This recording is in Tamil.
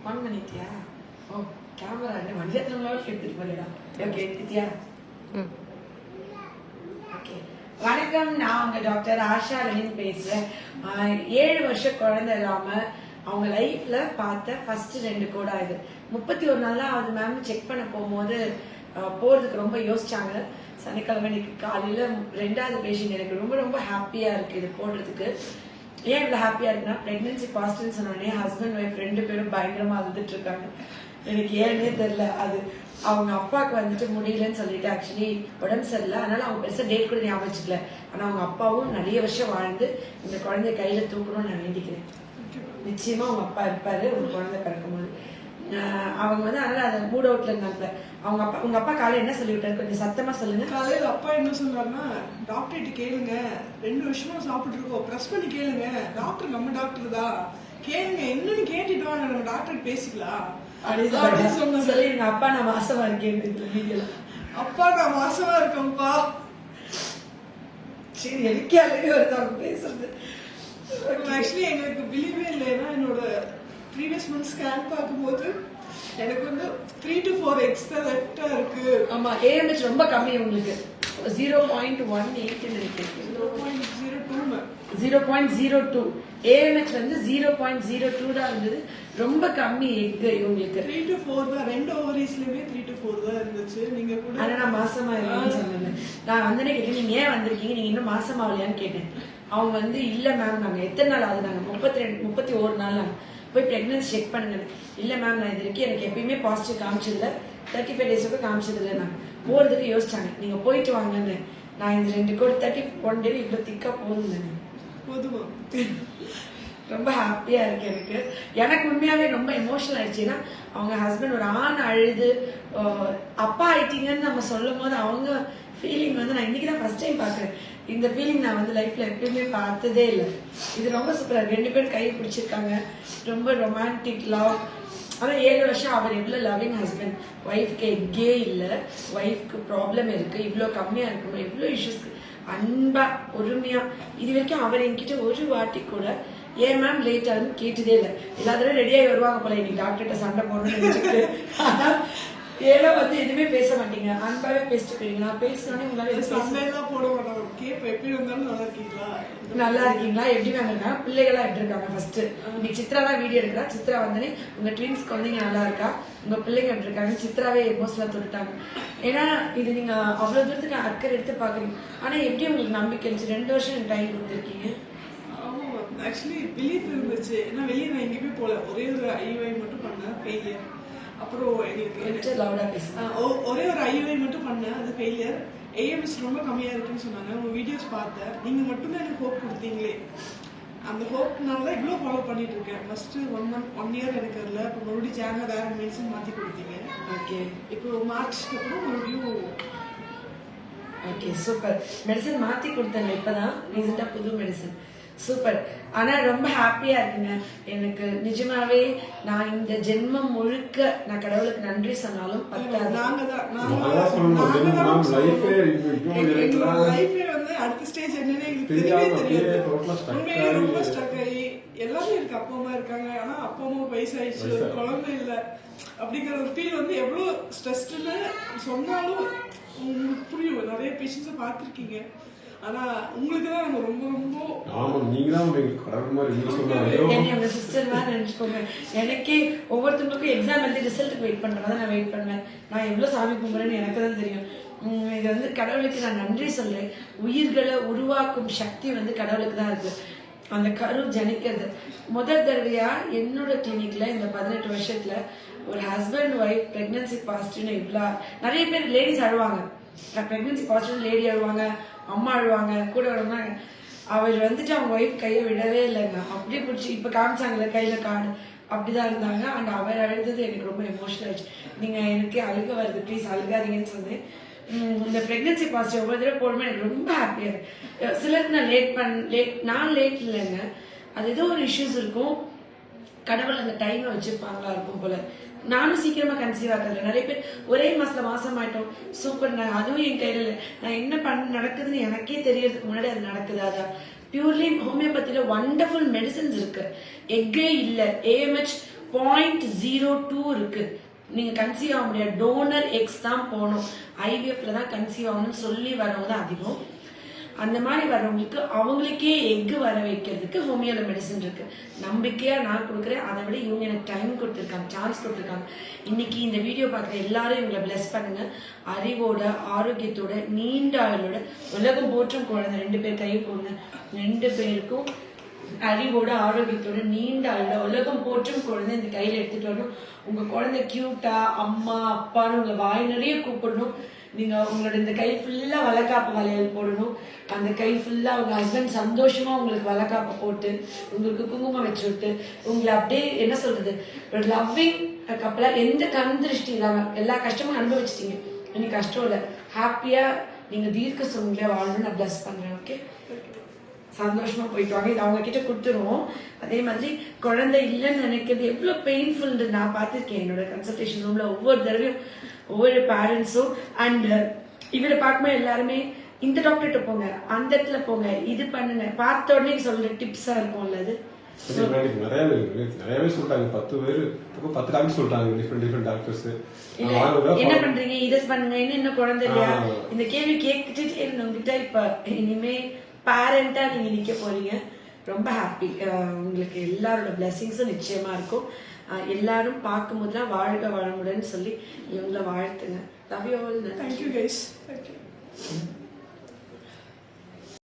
ஆன் பண்ணிட்டியா? ஓ கேமரா என்ன மணிரத்னம்லாம் எடுத்துட்டு போறியா? ஓகே எடுத்துட்டியா? ஓகே. வணக்கம், நான் உங்க டாக்டர் ஆஷா லெனின் பேசுறேன். 7 வருஷ குழந்தை இல்லாம அவங்க லைஃப்ல பார்த்த ஃபர்ஸ்ட் 2 கோடா இது. 31 நாளா அது மேம் செக் பண்ண போகும்போது போறதுக்கு ரொம்ப யோசிச்சாங்க. சனிக்கிழமை இன்னைக்கு காலையில 2வது பேஷண்ட். எனக்கு ரொம்ப ரொம்ப ஹாப்பியா இருக்கு இது போடுறதுக்கு. ஏன் இவ்வளவு ஹாப்பியா இருக்குன்னா, பிரெக்னன்சி பாசிட்டிவ்னு சொன்னோடனே ஹஸ்பண்ட் ஒய்ஃப் 2 பேரும் பயங்கரமா அழுதுட்டு இருக்காங்க. எனக்கு ஏன்னே தெரியல. அது அவங்க அப்பாவுக்கு வந்துட்டு முடியலன்னு சொல்லிட்டு ஆக்சுவலி உடம்பு சரியில்லை, அதனால அவங்க பெருசா டேட் கூட ஞாபகம் வச்சுக்கல. ஆனா அவங்க அப்பாவும் நிறைய வருஷம் வாழ்ந்து இந்த குழந்தைய கையில தூக்கணும்னு நான் வேண்டிக்கிறேன். நிச்சயமா அவங்க அப்பா இருப்பாரு உங்க குழந்தை பிறக்கும்போது. அவங்க வந்து அதனால அதை மூட் அவுட்ல இருந்தாங்க. உங்க அப்பா காலையில என்ன சொல்லி விட்டாரு, கொஞ்சம் சத்தமா சொல்லுங்க. காலையில அப்பா என்ன சொன்னாருன்னா, டாக்டர்கிட்ட கேளுங்க, 2 வருஷமா சாப்பிட்டு இருக்கோம், ப்ரெஸ் பண்ணி கேளுங்க, டாக்டர் நம்ம டாக்டர் தான், கேளுங்க, என்னன்னு கேட்டுட்டு வாங்க, நம்ம டாக்டர் பேசிக்கலாம் அப்படின்னு சொல்லி எங்க அப்பா நான் மாசமா இருக்கேன். அப்பா நான் மாசமா இருக்கேன்ப்பா. சரி, எனக்கே அழகு வருது அவங்க பேசுறது. ஆக்சுவலி எங்களுக்கு பிலீவே இல்லை. ஏன்னா என்னோட ப்ரீவியஸ் மந்த் ஸ்கேன் பார்க்கும்போது எனக்கு வந்து 3 to 4 எக்ஸ் தான் லெஃப்டா இருக்கு. ஆமா, ஏஎம்ஹெச் ரொம்ப கம்மி உங்களுக்கு. 0.18 நினைக்கிறேன். 0.02 ஏஎம்ஹெச் வந்து 0.02 தான் இருந்தது. ரொம்ப கம்மி எக் உங்களுக்கு. 3 to 4 தான். 2 ஓவரீஸ்லயுமே 3 to 4 தான் இருந்துச்சு. நீங்க கூட ஆனா நான் மாசமா இருக்கேன்னு சொன்னேன். நான் வந்தனே கேட்டேன், நீங்க ஏன் வந்திருக்கீங்க, நீங்க இன்னும் மாசமா ஆகலையான்னு கேட்டேன். அவங்க வந்து இல்ல மேம், நாங்க எத்தனை நாள் ஆகுது, நாங்க 31 நாள் நாங்க போய் பிரெக்னன்சி செக் பண்ணுங்க. இல்ல மேம், நான் இது வரைக்கும் எனக்கு எப்பயுமே பாசிட்டிவ் காமிச்சதில்ல, 35 டேஸுக்கு காமிச்சதில்லை. நான் போறதுக்கு யோசிச்சாங்க. நீங்க போயிட்டு வாங்கன்னு. நான் இந்த 2 கோடி 31 டே இவ்வளவு திக்கா போதும். போதுமா? ரொம்ப ஹாப்பியா இருக்கு எனக்கு. எனக்கு உண்மையாவே ரொம்ப எமோஷனல் ஆயிடுச்சுன்னா, அவங்க ஹஸ்பண்ட் ஒரு ஆண் அழுது அப்பா ஆயிட்டீங்கன்னு நம்ம சொல்லும் போது அவங்க ஃபீலிங் வந்து நான் இன்னைக்குதான் ஃபர்ஸ்ட் டைம் பாக்குறேன். இந்த ஃபீலிங் நான் வந்து லைஃப்ல எப்பயுமே பார்த்ததே இல்லை. இது ரொம்ப சூப்பரா. 2 பேரும் கை பிடிச்சிருக்காங்க. ரொம்ப ரொமான்டிக் லவ். ஆனா 7 வருஷம் அவர் எவ்வளவு லவ்விங் ஹஸ்பண்ட். ஒய்ஃப்க்கு எக்கே இல்லை, ஒய்ஃப்க்கு ப்ராப்ளம் இருக்கு, இவ்வளவு கம்மியா இருக்குமா, இவ்வளவு இஷ்யூஸ், அன்பா பொறுமையா. இது வரைக்கும் அவர் என்கிட்ட ஒரு வாட்டி கூட ஏன் மேம் லேட் ஆகுதுன்னு கேட்டதே இல்லை. எல்லா தடவை ரெடியாகி வருவாங்க போல, இன்னைக்கு டாக்டர்கிட்ட சண்டை போடணும்னு நினைச்சுட்டு. ஆனா ஏதோ வந்து எதுவுமே பேச மாட்டீங்க, அன்பாவே பேசிட்டு போயிருங்க. நான் பேசினோடனே உங்களால சண்டைலாம் போட மாட்டாங்க. கேப் எப்படி வந்தாலும் நல்லா இருக்கீங்களா, நல்லா இருக்கீங்களா, எப்படி மேம் இருக்காங்க, பிள்ளைகளா எப்படி இருக்காங்க. ஃபர்ஸ்ட் இன்னைக்கு சித்ரா தான் வீடியோ எடுக்கிறா. சித்ரா வந்தனே உங்க ட்வின்ஸ் குழந்தைங்க நல்லா இருக்கா, உங்க பிள்ளைங்க எப்படி இருக்காங்க. சித்ராவே எமோஷனலா தொட்டுட்டாங்க. ஏன்னா இது நீங்க அவ்வளவு தூரத்துக்கு அக்கறை எடுத்து பாக்குறீங்க. ஆனா எப்படி உங்களுக்கு நம்பிக்கை இருந்துச்சு? 2 வருஷம் டைம் கொடுத்துருக்கீங்க. ஆக்சுவலி பிலீஃப் இருந்துச்சு. ஏன்னா வெளியே நான் எங்கேயுமே போல, ஒரே ஒரு ஐயுஐ மட்டும் பண்ணேன், ஃபெயிலியர். அப்புறம் ஒரே ஒரு ஐயுஐ மட்டும் பண்ணேன், அது ஃபெயிலியர். ஏஎம்எஸ் ரொம்ப கம்மியா இருக்குன்னு சொன்னாங்க. உங்க வீடியோஸ் பார்த்தேன், நீங்க மட்டும்தான் எனக்கு ஹோப் கொடுத்தீங்களே. அந்த ஹோப்னால தான் இவ்வளோ ஃபாலோ பண்ணிட்டு இருக்கேன். ஃபர்ஸ்ட் 1 இயர் எனக்கு அதில், இப்போ மறுபடியும் ஜான்ல வேற மெடிசன் மாற்றி கொடுத்தீங்க. ஓகே, இப்போ மார்ச்க்கு அப்புறம் மறுபடியும் ஓகே சூப்பர். மெடிசன் மாற்றி கொடுத்தாங்க இப்போதான் ரீசெண்டாக, புது மெடிசன். சூப்பர். ஆனா ரொம்ப ஹாப்பியா இருக்குங்க எனக்கு. நிஜமாவே நான் இந்த ஜென்மம் முழுக்க நான் கடவுளுக்கு நன்றி சொன்னாலும் பத்தாது. அடுத்த ஸ்டேஜ் என்னன்னு எங்களுக்கு தெரியவே தெரியாது. உண்மையிலே ரொம்ப ஸ்ட்ரக் ஆகி எல்லாமே இருக்கு. அப்பா அம்மா இருக்காங்க, ஆனா அப்பா அம்மா வயசாயிடுச்சு, ஒரு குழந்தை இல்லை அப்படிங்கிற ஒரு ஃபீல் வந்து எவ்வளவு ஸ்ட்ரெஸ்ன்னு சொன்னாலும் உங்களுக்கு புரியும். நிறைய பேஷண்ட்ஸை பார்த்துருக்கீங்க. ஆனா உங்களுக்கு தான் நம்ம ரொம்ப ரொம்ப நீங்க தான் கடவுள் மாதிரி என்னோட சிஸ்டர் மாதிரி நினைச்சுக்கோங்க. எனக்கே ஒவ்வொருத்தவங்களுக்கும் எக்ஸாம் எழுதி ரிசல்ட்டுக்கு வெயிட் பண்றதா நான் வெயிட் பண்ணுவேன். நான் எவ்வளவு சாமி கும்பிடுறேன்னு எனக்கு தான் தெரியும். இது வந்து கடவுளுக்கு நான் நன்றி சொல்றேன். உயிர்களை உருவாக்கும் சக்தி வந்து கடவுளுக்கு தான் இருக்கு. அந்த கரு ஜனிக்கிறது முதல் தடவையா என்னோட கிளினிக்ல இந்த 18 வருஷத்துல ஒரு ஹஸ்பண்ட் ஒய்ஃப் பிரெக்னன்சி பாசிட்டிவ்னு இவ்வளோ நிறைய பேர் லேடிஸ் அழுவாங்க. பிரெக்னன்சி பாசிட்டிவ் லேடி அழுவாங்க, அம்மா அழுவாங்க, கூட வருவாங்க. அவர் வந்துட்டு அவங்க ஒய்ஃப் கையை விடவே இல்லைங்க. அப்படியே பிடிச்சி இப்ப காமிச்சாங்கல்ல கையில கார்டு, அப்படிதான் இருந்தாங்க. அண்ட் அவர் அழுது எனக்கு ரொம்ப எமோஷனல் ஆயிடுச்சு. நீங்க எனக்கு அழுக வருது, ப்ளீஸ் அழுகாதீங்கன்னு சொன்னேன். இந்த பிரெக்னன்சி பாசிட்டிவ் ஒவ்வொரு தடவை போடும்போது எனக்கு ரொம்ப ஹாப்பியா இருக்கு. சிலருக்கு நான் லேட் இல்லைங்க, அது ஏதோ ஒரு இஷ்யூஸ் இருக்கும். கடவுள் அந்த டைமை வச்சிருப்பாங்களா இருக்கும் போல. நானும் சீக்கிரமா கன்சீவ் ஆகுறதுல நிறைய பேர் ஒரே மாசம் ஆயிட்டோம். சூப்பர். நான் அதுவும் என் கையில இல்லை. நான் என்ன நடக்குதுன்னு எனக்கே தெரியறதுக்கு முன்னாடி அது நடக்குது. அதான் பியூர்லி ஹோமியோபதியில வண்டர்ஃபுல் மெடிசன்ஸ் இருக்கு. எக்கே இல்லை, ஏஎம்ஹெச் 0.02 இருக்கு. நீங்க கன்சீவ் ஆக முடியாது. டோனர் எக்ஸ் தான் போகணும். ஐவிஎஃப்ல தான் கன்சீவ் ஆகணும்னு சொல்லி வரவங்க தான் அதிகம். அந்த மாதிரி வர்றவங்களுக்கு அவங்களுக்கே எக்கு வர வைக்கிறதுக்கு ஹோமியோல மெடிசன் இருக்கு. நம்பிக்கையா நான் கொடுக்குறேன். அதை விட இவங்க எனக்கு டைம் கொடுத்துருக்காங்க, சான்ஸ் கொடுத்துருக்காங்க. இன்னைக்கு இந்த வீடியோ பார்க்குற எல்லாரும் இவங்களை பிளஸ் பண்ணுங்க. அறிவோட, ஆரோக்கியத்தோட, நீண்ட ஆயுளோட, உலகம் போற்றும் குழந்தை 2 பேர் கையும் கொடுங்க. 2 பேருக்கும் அறிவோட, ஆரோக்கியத்தோட, நீண்ட ஆயுளோட, உலகம் போற்றும் குழந்தை இந்த கையில எடுத்துட்டு வரணும். உங்க குழந்தை கியூட்டா அம்மா அப்பான்னு உங்களை வாய் நிறைய கூப்பிடணும். நீங்க உங்களோட இந்த கை ஃபுல்லா வளக்காப்பு வளையல் போடணும். அந்த கை ஃபுல்லா உங்க ஹஸ்பண்ட் சந்தோஷமா உங்களுக்கு வளக்காப்பு போட்டு உங்களுக்கு குங்குமம் வச்சு விட்டு உங்களை அப்படியே என்ன சொல்றது ஒரு லவ்விங் கப்பலா எந்த கண் திருஷ்டி இல்லாம எல்லா கஷ்டமும் அனுபவிச்சிட்டீங்க. இனி கஷ்டம் இல்லை. ஹாப்பியா நீங்க தீர்க்க சுமங்கலியா வாழணும்னு நான் பிளஸ் பண்றேன். ஓகே, சந்தோஷமா போயிட்டு வாங்க. இது அவங்க கிட்ட கொடுத்துருவோம். அதே மாதிரி குழந்தை இல்லைன்னு நினைக்கிறது எவ்வளவு பெயின்ஃபுல் நான் பார்த்திருக்கேன். என்னோட கன்சல்டேஷன் ரூம்ல ஒவ்வொரு தடவையும் ஒவ்வொரு பேரண்ட்ஸும் அண்ட் இவரை பார்க்கும்போது எல்லாருமே இந்த டாக்டர்கிட்ட போங்க, அந்த இடத்துல போங்க, இது பண்ணுங்க, பார்த்த உடனே சொல்ற டிப்ஸா இருக்கும்ல. அது நிறையவே சொல்றாங்க. 10 பேர் 10 டாக்டர் சொல்றாங்க. டிஃபரெண்ட் டாக்டர்ஸ் என்ன பண்றீங்க, இதை பண்ணுங்க, இன்னும் குழந்தை இல்லையா, இந்த கேள்வி கேட்டுட்டே இருந்தவங்கிட்ட இப்ப இனிமே பேரண்டா நீங்க நிக்க போறீங்க. ரொம்ப ஹாப்பி. உங்களுக்கு எல்லாரோட பிளெஸிங்ஸும் நிச்சயமா இருக்கும். எல்லாரும் பார்க்கும் போதுலாம் வாழ்க வளமுடன் சொல்லி இவங்கள வாழ்த்துங்க. Love you all. Thank you guys. Thank you.